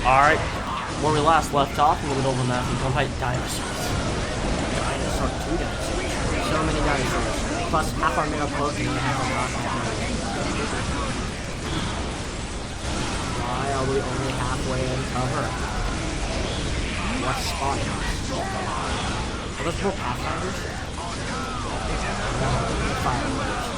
Alright, where we last left off in the middle of the map, we don't fight dinosaurs. Two dinosaurs. So many dinosaurs. Plus half our middle cloaking and half our rock. Why are we only halfway in cover? What's spawning us? Are those more pathfinders? Fireworks.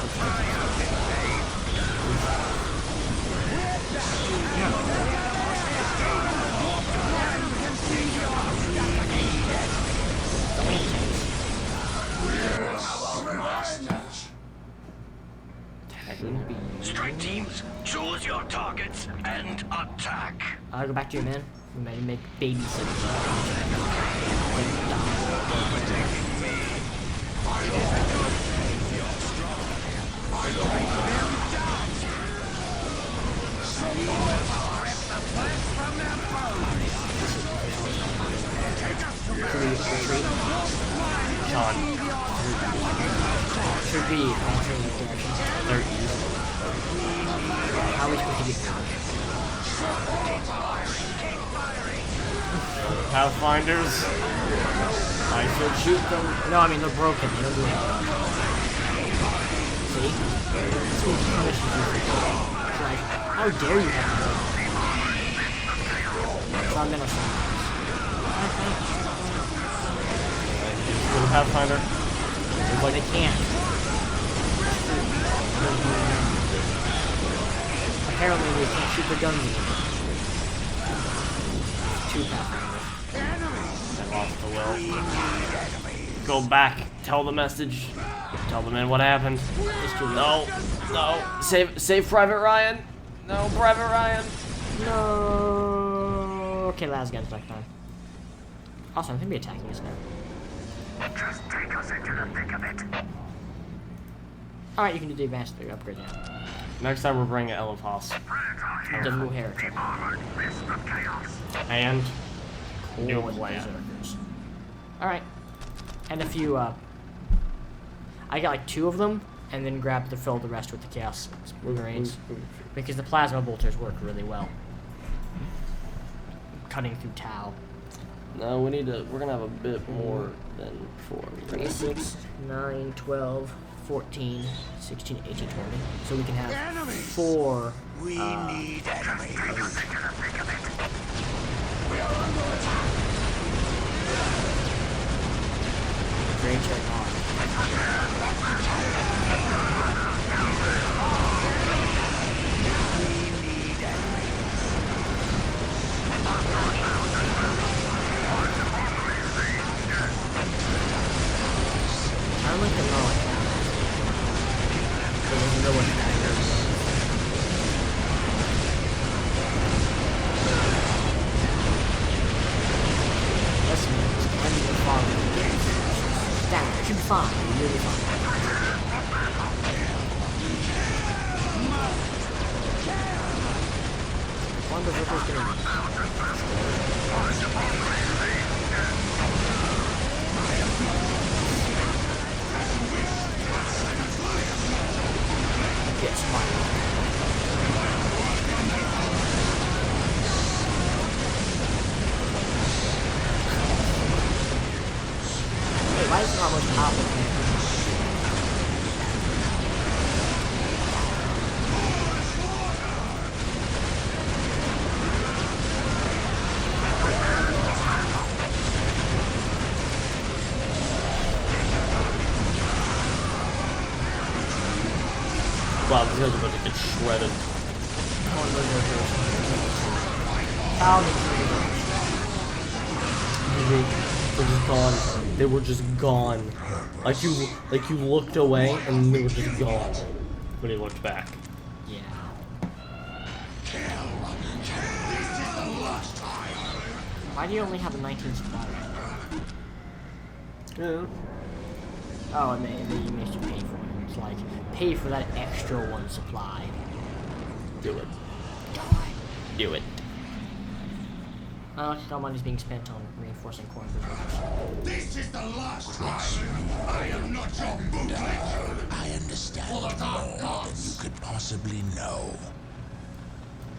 Strike teams, choose your targets and attack. I'll go back to you, man. We might make babysitters. Sean. Should be answering the directions. They're easy. How are we supposed to get down? Pathfinders. I should shoot them. No, I mean, they're broken. They don't do anything. See? This will punish you for it. It's like, how dare you have to. It's not meant to Little Pathfinder. It's like they can't. Apparently they can't shoot the guns anymore. Two Pathfinders. I lost the will. Go back. Tell the message. Tell the men what happened. No. No. Save Private Ryan. No, Private Ryan. No. Okay, last guns next time. Also, I'm gonna be attacking us now. Just take us into the thick of it. Alright, you can do the advanced upgrade now. Next time we're bringing Eliphas. The Inheritor. And new Cool plan. berserkers. Alright. And a few, I got like 2 of them, and then fill the rest with the Chaos Marines. Because the Plasma Bolters work really well. Cutting through Tau. No, we're gonna have a bit more than 4. 3, 6, 9, 12, 14, 16, 18, 20. So we can have 4. We need enemies. Great check on. I like the knowledge. So there's no one back there. Listen, I'm the father of the game. Damn, it should be fine. You're really fine. One berserker's gonna get smart. Wait, why is it not much powerful? Wow, these guys are about to get shredded. They're just gone. They were just gone. Like you looked away and they were just gone when you looked back. Yeah. Why do you only have a 19 supply right now? Yeah. Oh, and you managed to pay for it. It's like, pay for that extra 1 supply. Do it. Die. Do it. All money's being spent on reinforcing corn berserkers. This is the last time. I am not your bootleg. I understand more than you could possibly know.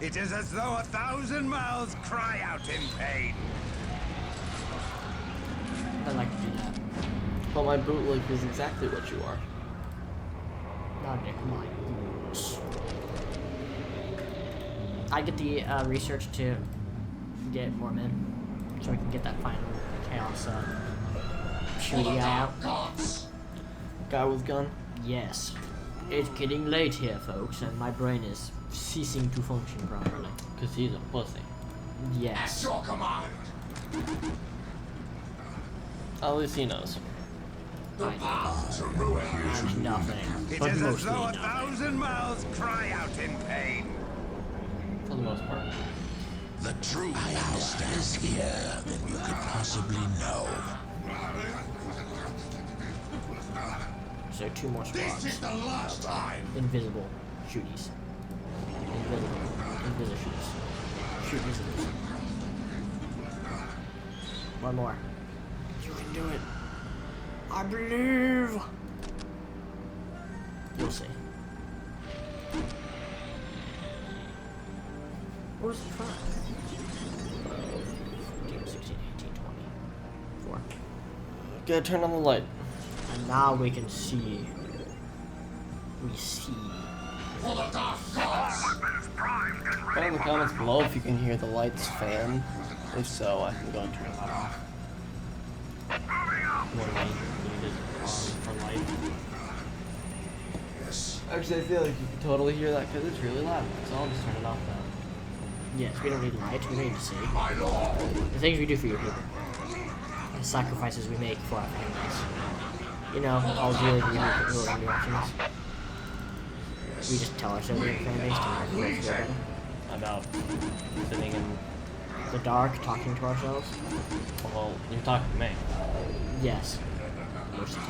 It is as though 1,000 mouths cry out in pain. I like to do that. But my bootleg is exactly what you are. Not Nick, mine. I get the research to get more men, so we can get that final chaos shooty guy out. Guy with gun. Yes. It's getting late here, folks, and my brain is ceasing to function properly. Cause he's a pussy. Yes. Your command. At least he knows. The path to ruin. I'm nothing. It But is as mostly though nothing. 1,000 mouths cry out in pain. For the most part. The true power is here than you could possibly know. So 2 more This is squads. the last time. Invisible shooties. Invisible shooties. Shoot visitors. 1 more. You can do it. I believe. You'll see. What was it from? 15, 16, 18, 20. 4. Gotta turn on the light. And now we can see. We see. For the dark gods. Put in the comments below if you can hear the lights fan. If so, I can go and turn it off. What do we need it on for light? Yes. Actually, I feel like you can totally hear that because it's really loud. So I'll just turn it off now. Yes, we don't need light, we need to see. My lord. The things we do for you people. The sacrifices we make for our families. You know, all the really unique options. We just tell ourselves we have families to make us feel better. About sitting in. The dark, talking to ourselves. Well, you're talking to me. Yes. Most of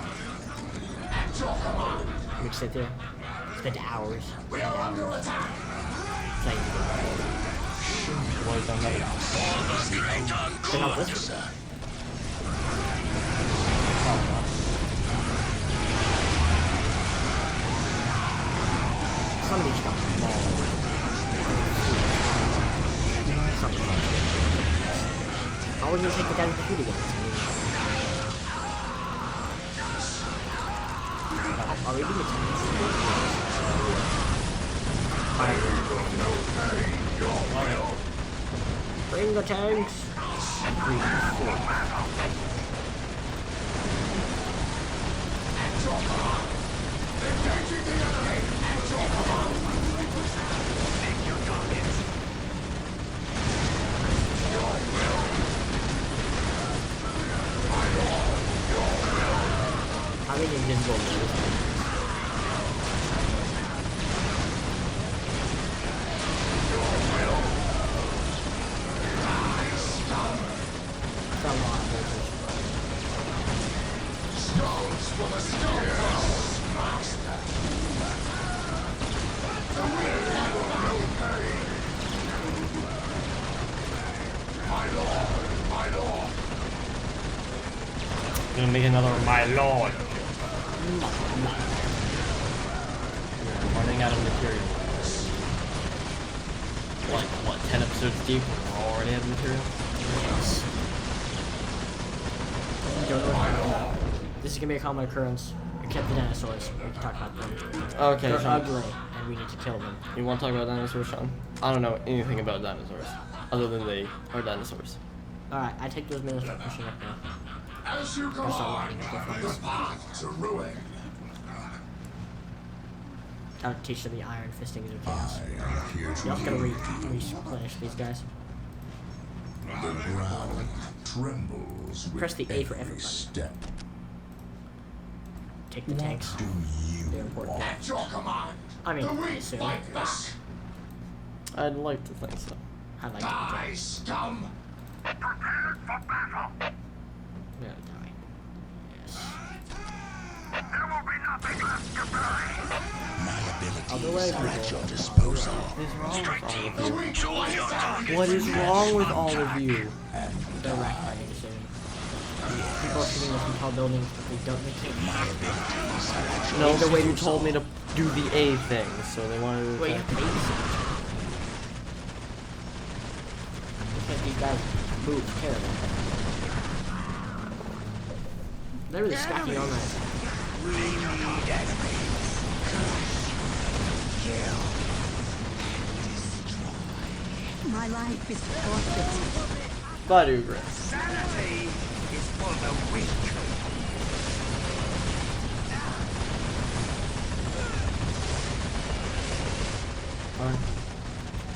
the time. We'd sit there, spend hours. Playing. Well, you don't have it. They're not listening. Somebody's got the ball. How are we gonna take it down to the shoot again? Are we doing it? Bring the tanks! 3, 4. Having invisible moves. It's a lot of voltage. Gonna make another my lord. We're running out of material. Like what? 10 episodes deep. We're already out of material. Yes. This is gonna be a common occurrence. Except the dinosaurs. We can talk about them. Okay, They're Sean. ugly, and we need to kill them. You want to talk about dinosaurs, Sean? I don't know anything about dinosaurs, other than they are dinosaurs. Alright, I take those men and start pushing up now. As you go Start on, lining up their the fronts. path to ruin. Gotta teach them the iron fisting of chaos. I am here You to also gotta lead. replenish these guys. The ground trembles with Press the A for every everybody. step. Take the tanks. Do you They're important. at your command? I mean, the I weak assume. fight back. I'd like to think so. I like to Die, scum! Yeah. die. Yes. My abilities Other way, are at people. your disposal. What is wrong with all of you? What is wrong with all of you? They're racked by any decision. People are shooting us from tall buildings, but they don't make it. No, the way you told me to do the A thing, so they wanted to. Wait, you have to babysit. That moves terrible. They're really stacking on that. We need enemies. Kill. My life is forfeit. Badugre. Sanity is for the weak.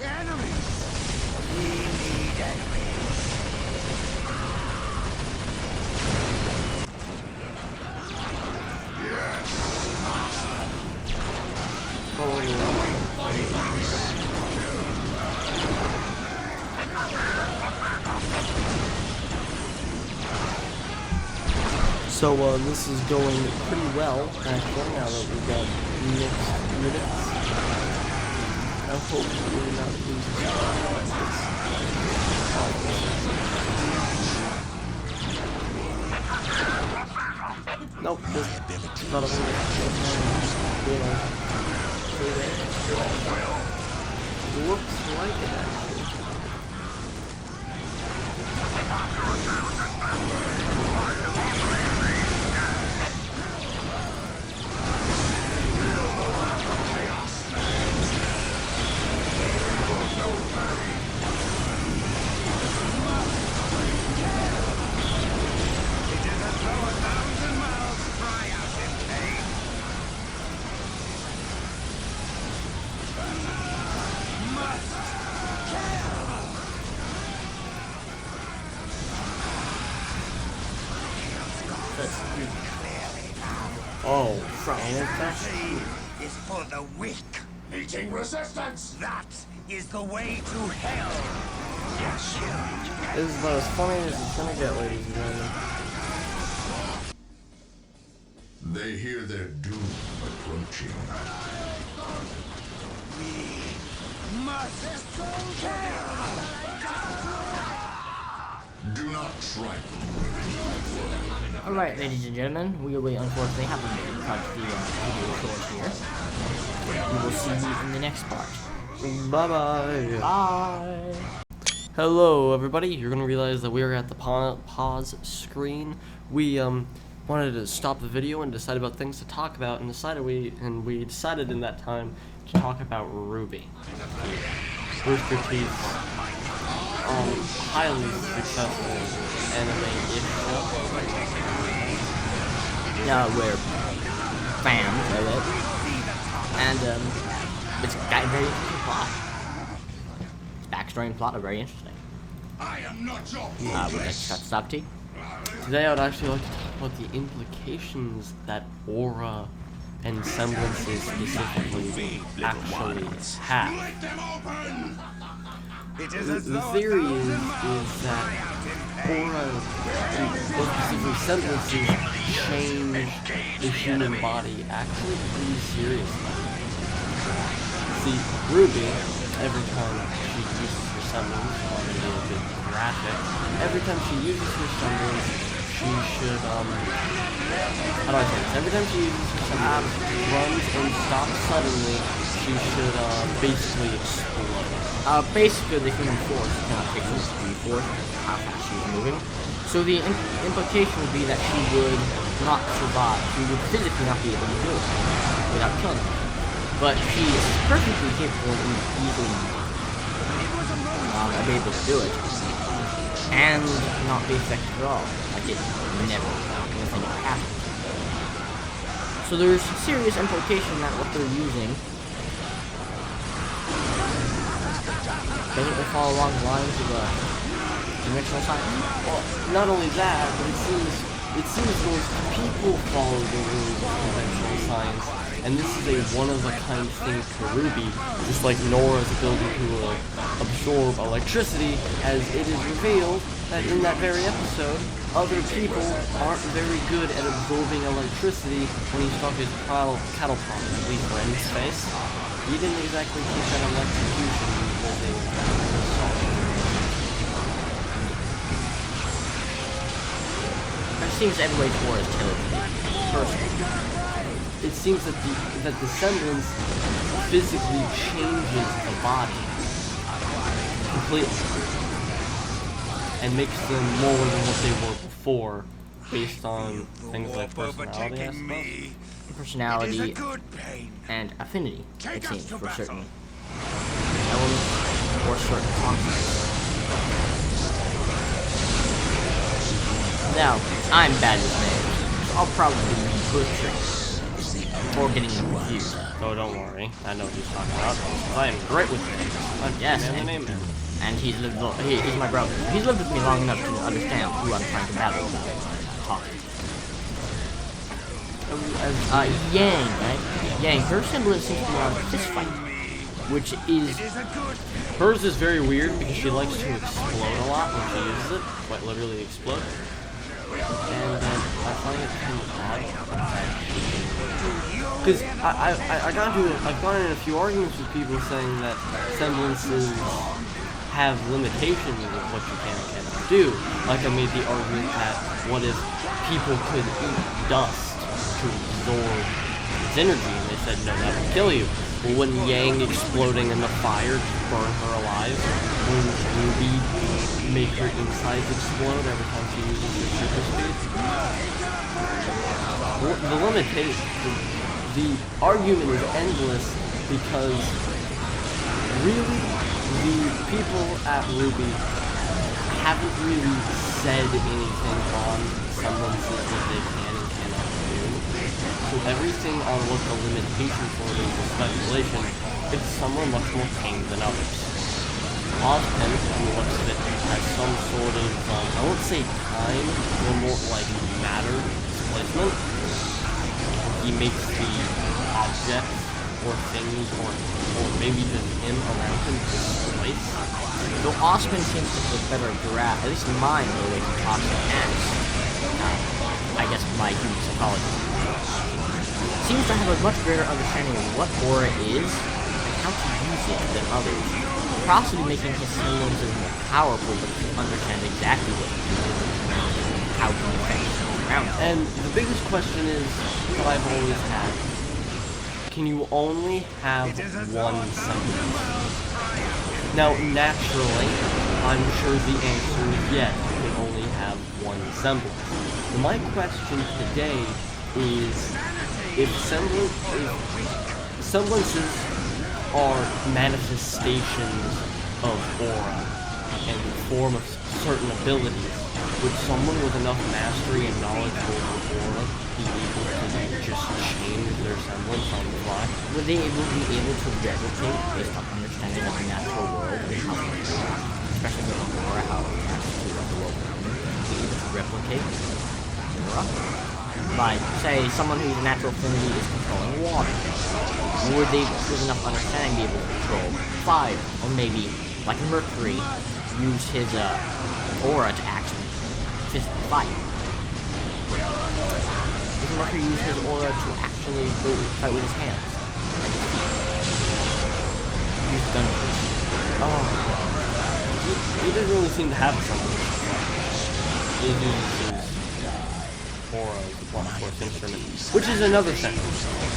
Enemies. We need enemies. So this is going pretty well actually now that we've got mixed units. I hope we're not losing Nope, just not a looks like it actually. Oh, Sanity is for the weak. Meeting resistance. That is the way to hell. Yes, this is about as funny as it's gonna get, ladies and gentlemen. They hear their doom approaching. we must kill. Do not trifle. Alright, ladies and gentlemen, we will unfortunately have to cut the video short here. We will see you in the next part. Bye-bye. Bye! Hello, everybody. You're gonna realize that we are at the pause screen. We wanted to stop the video and decide about things to talk about, and we decided in that time to talk about Ruby. Rooster Teeth's highly successful anime-ish show. We're fans of it. And it's got a very interesting plot. Its backstory and plot are very interesting. I am not your Would you like to stop tea? Today I would actually like to talk about the implications that aura and semblances specifically actually have. The theory is that aura, and more specifically semblances, change the human body actually pretty seriously. See, Ruby, every time she uses her semblance, or maybe a bit graphic, every time she uses her semblance, she should, how do I say this? Every time she uses her semblance, runs and stops suddenly, she should, basically explode. Basically, the human force takes the speed force, how fast she's moving. So the implication would be that she would not survive. She would physically not be able to do it without killing her. But she is perfectly capable of easily be able to do it and not be affected at all. Like nothing ever happened. So there's serious implication that what they're using doesn't it follow along the lines of dimensional science? Well, not only that, but it seems those people follow the rules of conventional science, and this is a one-of-a-kind thing to Ruby, just like Nora's ability to absorb electricity, as it is revealed that in that very episode, other people aren't very good at absorbing electricity when he's stuck his cattle prod, at least for his face. He didn't exactly keep that electrocution with a It seems every way toward is tailored to the person. It seems that the semblance physically changes the body completely. and makes them more than what they were before, based on things like personality, I suppose. Personality and affinity, it seems, for certain elements or certain concepts. Now, I'm bad with names, so I'll probably be butchering or getting them confused. Oh, don't worry. I know what he's talking about. I am great with names. I'm Yes, the name man. and he's my brother. He's lived with me long enough to understand who I'm trying to battle about. Talking. Yang, right? Yang, her semblance seems to be on this fight, which is... Hers is very weird because she likes to explode a lot when she uses it. Quite literally explode. And I find it kind of odd. Because I've gone in a few arguments with people saying that semblances have limitations of what you can and cannot do. Like I made the argument that what if people could eat dust to absorb its energy, and they said no, that would kill you. Well, wouldn't Yang exploding in the fire burn her alive? Wouldn't Ruby make her insides explode every time she uses her super speed? The limitation, the argument is endless because really the people at Ruby haven't really said anything on semblances that they can and cannot do. So everything on what the limitation for it is a speculation. It's somewhere much more tame than others. Ozpin, from the looks of it, has some sort of, I won't say time, or more like matter displacement. He makes the objects or things or maybe just him around him displace. Though Osman seems to have a better grasp, at least in mind, the way he talks and acts. I guess my human psychology. Seems to have a much greater understanding of what aura is and how to use it than others. Possibly making his semblances more powerful, but to understand exactly what he uses and how to affect around him. And the biggest question is that I've always had: can you only have one semblance? Now, naturally, I'm sure the answer is yes, you can only have one semblance. But my question today is, if semblances are manifestations of aura and form of certain abilities, would someone with enough mastery and knowledge over aura be able to just change their semblance on the fly? Would they be able to replicate based on understanding of the natural world and how it works, especially with aura, how it reacts to the world around them? Be able to replicate aura? Like, say, someone whose natural affinity is controlling water. Would they, with enough understanding, be able to control fire? Or maybe, like Mercury, use his aura to actually fist fight? Does Mercury use his aura to actually fight with his hands? And his feet? Use guns. Oh. He didn't really seem to have something. He uses his aura as a blunt force instrument, which is another thing.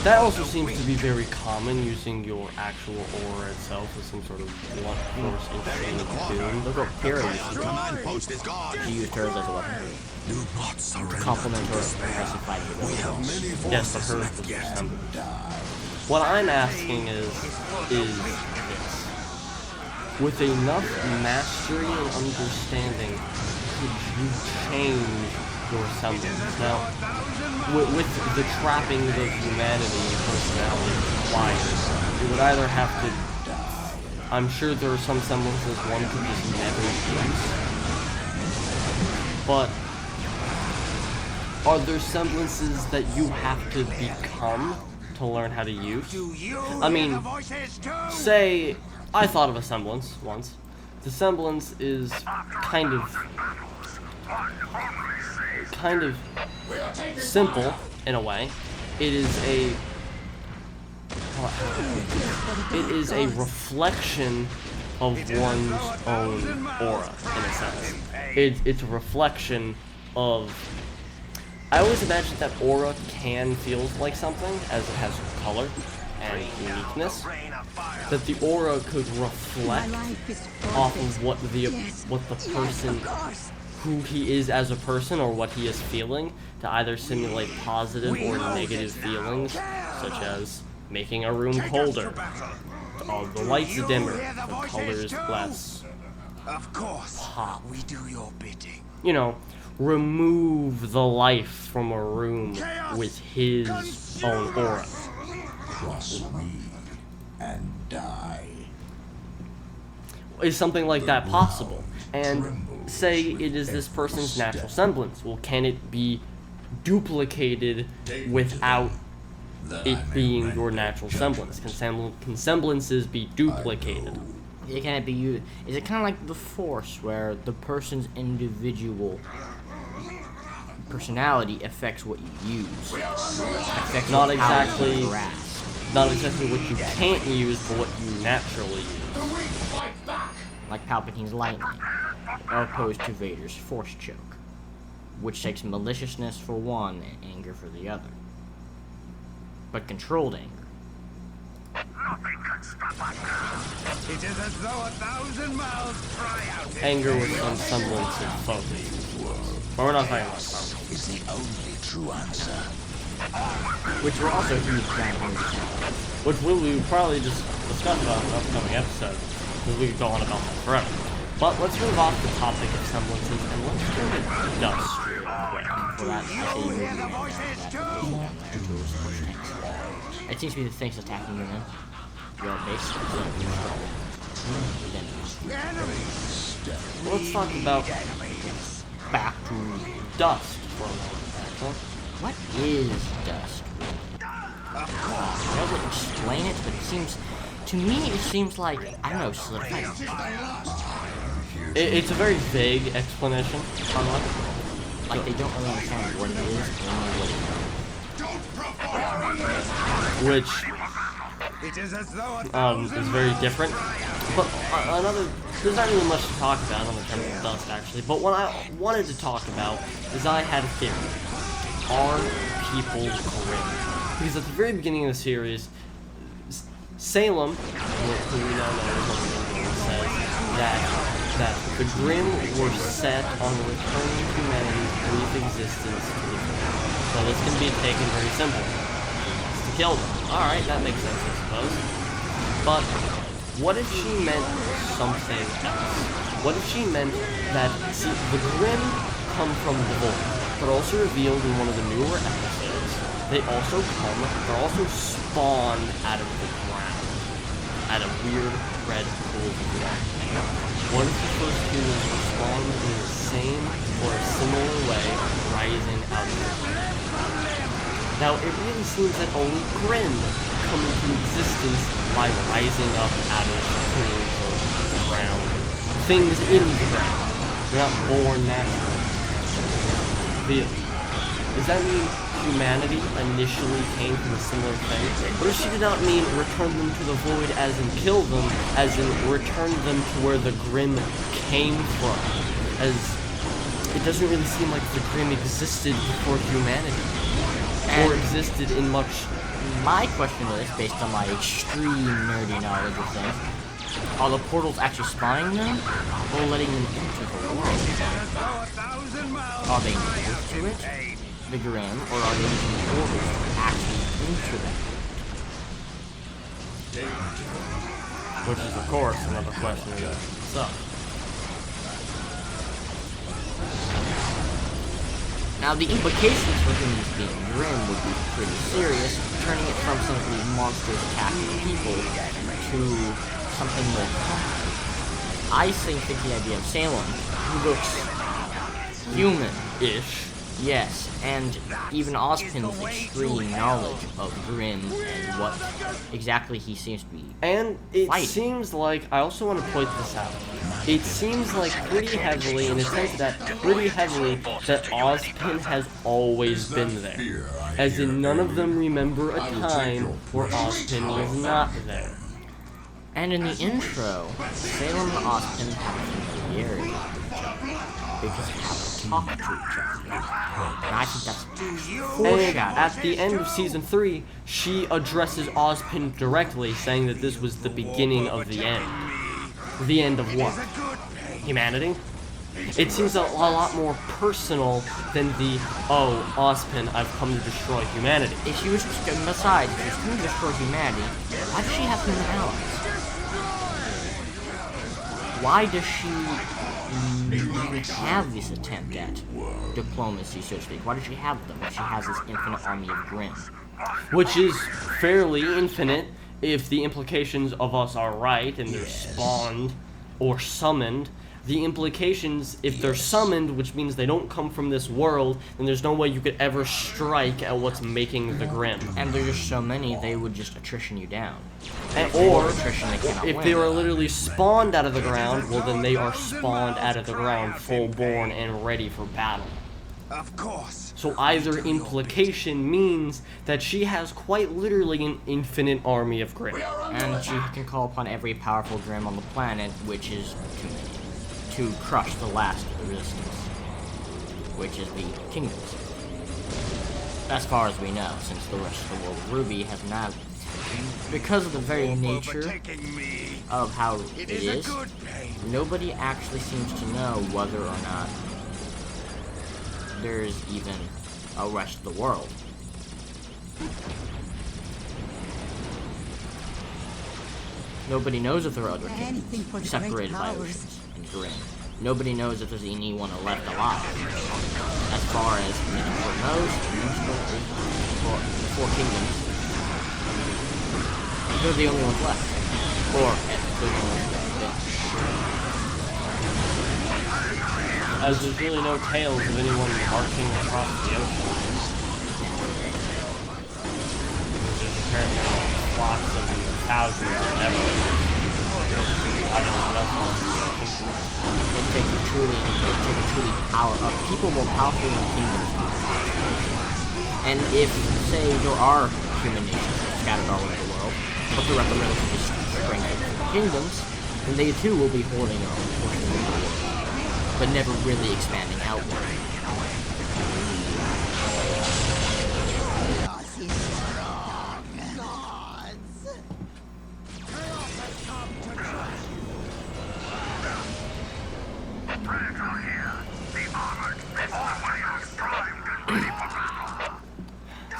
That also seems to be very common, using your actual aura itself as some sort of blunt force instrument too. Look at Pyrrha used to Command post is gone. She used hers as a weapon. Do not To surrender. complement her aggressive fighting We ability. have many Yes, but forces hers left was yet. assembled. What I'm asking is this. With enough mastery and understanding, could you change your semblance? Now, with the trappings of humanity and personality required, you would either have to... I'm sure there are some semblances one could just never use. But are there semblances that you have to become to learn how to use? I mean, say I thought of a semblance once. The semblance is kind of simple in a way. It is a reflection of one's own aura, in a sense. It's a reflection of... I always imagine that aura can feel like something, as it has color, and uniqueness, that the aura could My reflect life is off forfeit. of what the person, Of course. who he is as a person, or what he is feeling, to either simulate positive or negative feelings, such as making a room colder, the lights dimmer, the colors less Of course. pop. We do your bidding. You know, remove the life from a room with his own aura. Cross me and die. Is something like that possible? And say it is this person's natural semblance. Well, can it be duplicated without it being your natural semblance? Can semblances be duplicated? Can it be used? Is it kind of like the Force, where the person's individual personality affects what you use? Affects Not what power exactly- you grasp. Not exactly what you can't use, but what you naturally use. Like Palpatine's lightning, opposed to Vader's Force choke, which takes maliciousness for one and anger for the other. But controlled anger. It is as though 1,000 mouths cry out. Anger with some semblance of focus. But we're not talking about focus. Is the only true answer. Which were also huge giant movies. Which we will probably just discuss about in an upcoming episode, because we could go on about that forever. But let's move off the topic of semblances and let's go to dust real quick. For that, I say you really it seems to be the things attacking you then. Your base. Well, let's talk about Back to dust for a moment, actually. what is dust? I don't explain it, but it seems to me it seems like I don't know, solidified. It's a very vague explanation on what. Like they don't really understand what it is and what it Which It is as though is very different. But there's not really much to talk about on the terms of dust, actually. But what I wanted to talk about is I had a theory. Are people grim? Because at the very beginning of the series, Salem, who we now know as Obi-Wan, says that the Grim were set on returning humanity's brief existence to the Grim. So this can be taken very simple. It's to kill them. Alright, that makes sense, I suppose. But what if she meant something else? What if she meant that, see, the Grim come from the Void, but also revealed in one of the newer episodes, they're also spawned out of the ground, out of weird red pools of water. What if the first humans were spawned in the same or a similar way, rising out of the ground? Now, it really seems that only Grim come into existence by rising up out of pools of the ground. Things in the ground. They're not born naturally. Does that mean humanity initially came from a similar thing? Or does she did not mean return them to the void as in kill them, as in return them to where the Grim came from? As it doesn't really seem like the Grim existed before humanity. Or existed in much... My question is, based on my extreme nerdy knowledge of things, are the portals actually spawning them, or letting them into the world? Are they next to it, the Grim, or are they using the portals to actually enter them? Which is, of course, another question in itself. Now, the implications for humans being Grim would be pretty serious, turning it from simply monsters attacking people to something more complex. I think the idea of Salem, who looks human-ish, yes, and even Ozpin's extreme knowledge of Grim and what exactly he seems to be And it fighting. seems like, I also want to point this out, it seems like pretty heavily, in a sense that Ozpin has always been there. As in, none of them remember a time where Ozpin was not there. And in the intro, Salem and Ozpin have familiarity with each other because they have to talk to each other. And I think that's And foreshadowing. at the end of season 3, she addresses Ozpin directly, saying that this was the beginning of the end. The end of what? Humanity? It seems a lot more personal than the, oh, Ozpin, I've come to destroy humanity. If she was just, besides, if she was coming to destroy humanity, why does she have human allies? Why does she even have this attempt at diplomacy, so to speak? Why does she have them if she has this infinite army of Grimm? Which is fairly infinite if the implications of us are right and they're spawned or summoned. The implications, if they're summoned, which means they don't come from this world, then there's no way you could ever strike at what's making the Grimm. And there's just so many, they would just attrition you down. Or, Attrition, they cannot if win. they were literally spawned out of the ground, well then they are spawned out of the ground, full-born and ready for battle. Of course. So either implication means that she has quite literally an infinite army of Grimm. And she can call upon every powerful Grimm on the planet, which is to crush the last of the resistance, which is the kingdoms. As far as we know, since the rest of the world of Ruby has not, because of the very nature of how it is, nobody actually seems to know whether or not there's even a rest of the world. Nobody knows if there are other Anything for kingdoms, the great separated by powers. oceans and Grimm. Nobody knows if there's anyone left alive. As far as Inheritor knows, the four kingdoms, they're the only ones left. Or, they're the only ones left. As there's really no tales of anyone marching across the ocean. There's apparently flocks of thousands or whatever. I don't know what else on the ocean. It takes a truly power up. People more powerful than kingdoms. And if, say, there are human nations scattered all over the world, but they're at the relatively strength of the kingdoms, then they too will be holding a portion of the world, but never really expanding outward.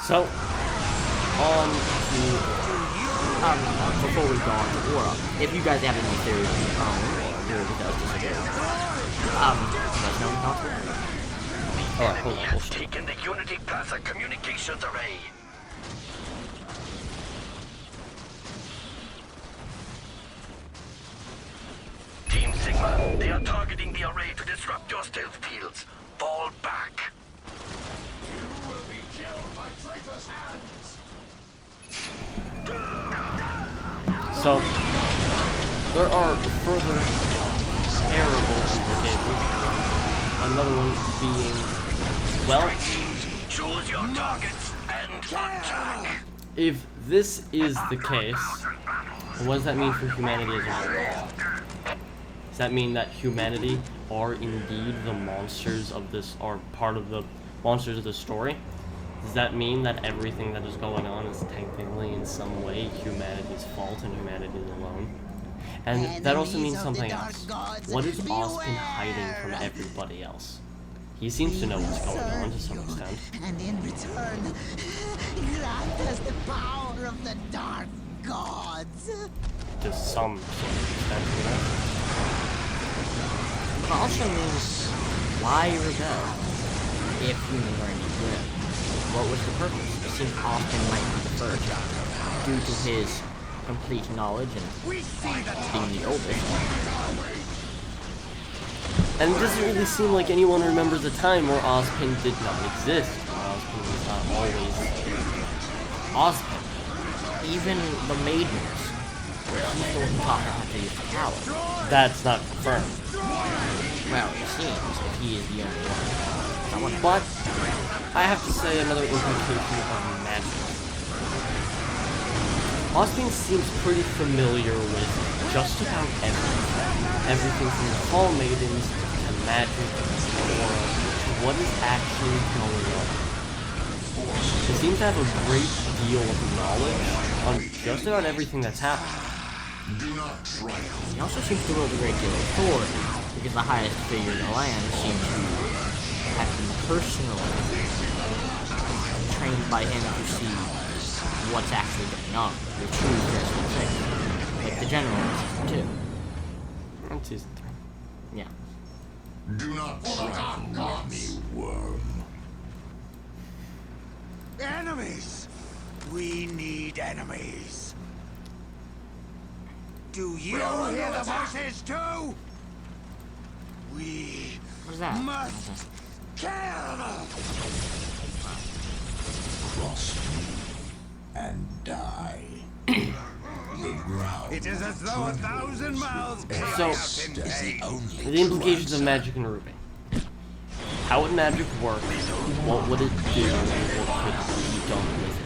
So, on to, Before we go on to Aura, if you guys have any theories or agree with us, disagree, let us know in the comments. alright, hold Enemy on. has taken the Unity Plaza communications array. Team Sigma, they are targeting the array to disrupt your stealth fields. Fall back. So, there are further terrible implications. Another one being, well, Choose your targets and attack. if this is the case, what does that mean for humanity as a whole? Does that mean that humanity are indeed the monsters of this, are part of the monsters of the story? Does that mean that everything that is going on is technically in some way humanity's fault and humanity is alone? And that also means something else. What is Ozpin hiding from everybody else? He seems to know what's going on to some extent. And in return, grant us the power of the dark gods. To some sort of extent, you know? It also means, why rebel if humans are any good? What was the purpose? It seems Ozpin might be the first, due to his complete knowledge and being the oldest. And it doesn't really seem like anyone remembers a time where Ozpin did not exist. Ozpin was not always Ozpin. Even the maidens, he's the one who taught her how to use the power. That's not confirmed. Well, it seems, if he is the only one. But I have to say another implication of magic. Austin seems pretty familiar with just about everything. Everything from the Hall Maidens to magic to aura to what is actually going on. He seems to have a great deal of knowledge on just about everything that's happening. He also seems to wield a great deal of authority, because the highest figure in the land seems to have been personally trained by him to see what's actually going on, the true personal thing. Like the general in season 2. In season 3. Yeah. Do not frighten me, worm. Enemies! We need enemies. Do you hear the voices too? We What is that? must kill them! Cross me and die. The ground. It is as though 1,000 mouths cry So- out in Is the pain. only The implications of trust. magic and Ruby. How would magic work? What would it do? What could be done with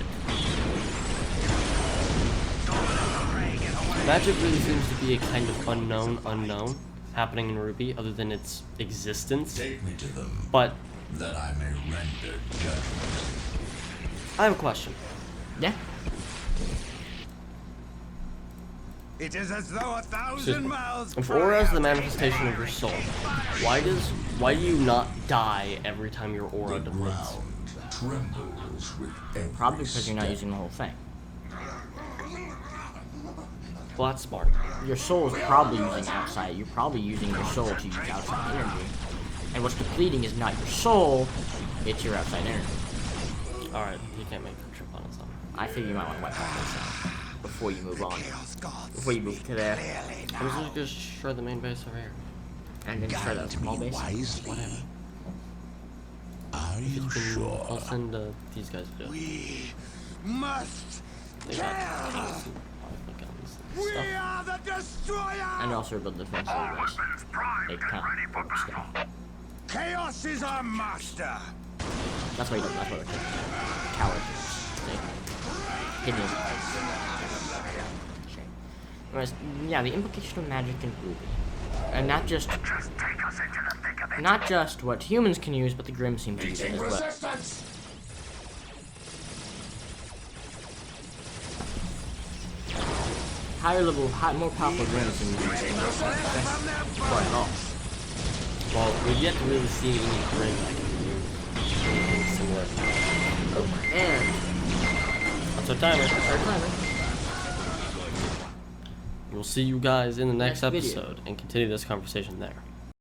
it? Magic really seems to be a kind of unknown happening in Ruby, other than its existence. Take me to them, But that I may render judgment. I have a question. Yeah. It is as though Excuse 1,000 me. mouths If cry aura is the out in manifestation pain. of your soul, why do you not die every time your aura The depletes? ground trembles with every Probably because you're not step. using the whole thing. Well, that's smart. Your soul is probably using outside. You're probably using your soul to use outside energy. And what's depleting is not your soul, it's your outside energy. Alright, you can't make the trip on its own. I figure you might want to wipe that place out before you move on. Chaos gods Before you move to there. clearly I'm now. just gonna destroy the main base over here. And then try that Guide small me base. wisely. Whatever. Are you I'll sure? send these guys to do it. We must They kill got them. guns and We stuff. are the destroyer! And also build the defense of the base. They kind of stuff. Chaos is our master! That's why you don't. That's why they're taking cowards. Hidden. Shame. Anyways, yeah, the implication of magic and Ruby, and not just what humans can use, but the Grimm seem to use it as well. Higher level, more powerful Grimm seem to use it. Or at all. Well, we've yet to really see any Grim that can do anything similar. And That's our timer. our timer. We'll see you guys in the next Next video. episode and continue this conversation there.